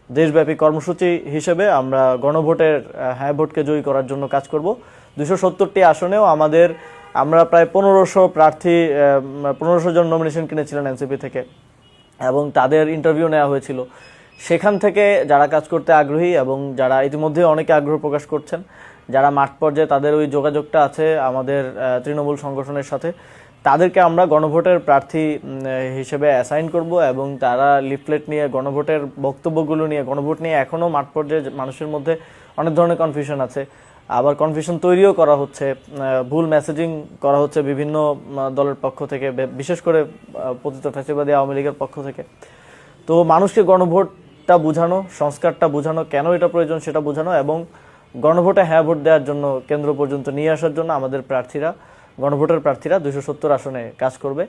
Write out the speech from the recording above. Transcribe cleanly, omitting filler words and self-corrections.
দেশব্যাপী কর্মসূচি হিসেবে আমরা গণভোটের হ্যাঁ ভোটকে জয়ী করার জন্য কাজ করব। 270টি আসনেও আমরা প্রায় 1500 প্রার্থী, 1500 জন নমিনেশন কিনেছিলেন এনসিপি থেকে এবং তাদের ইন্টারভিউ নেওয়া হয়েছিল। সেখান থেকে যারা কাজ করতে আগ্রহী এবং যারা ইতিমধ্যে অনেকে আগ্রহ প্রকাশ করছেন, যারা মাঠ পর্যায়ে তাদের ওই যোগাযোগটা আছে আমাদের তৃণমূল সংগঠনের সাথে, তাদেরকে আমরা গণভোটের প্রার্থী হিসেবে অ্যাসাইন করব এবং তারা লিফলেট নিয়ে গণভোটের বক্তব্যগুলো নিয়ে, গণভোট নিয়ে এখনও মাঠ পর্যায়ে মানুষের মধ্যে অনেক ধরনের কনফিউশন আছে, আবার কনফিউশন তৈরিও করা হচ্ছে, ভুল মেসেজিং করা হচ্ছে বিভিন্ন দলের পক্ষ থেকে, বিশেষ করে পতিত ফ্যাসিবাদী আওয়ামী লীগের পক্ষ থেকে। তো মানুষকে গণভোটটা বোঝানো, সংস্কারটা বোঝানো, কেন এটা প্রয়োজন সেটা বোঝানো এবং গণভোটে হ্যাঁ ভোট দেওয়ার জন্য কেন্দ্র পর্যন্ত নিয়ে আসার জন্য আমাদের গণভোটের প্রার্থীরা 270 আসনে কাজ করবে।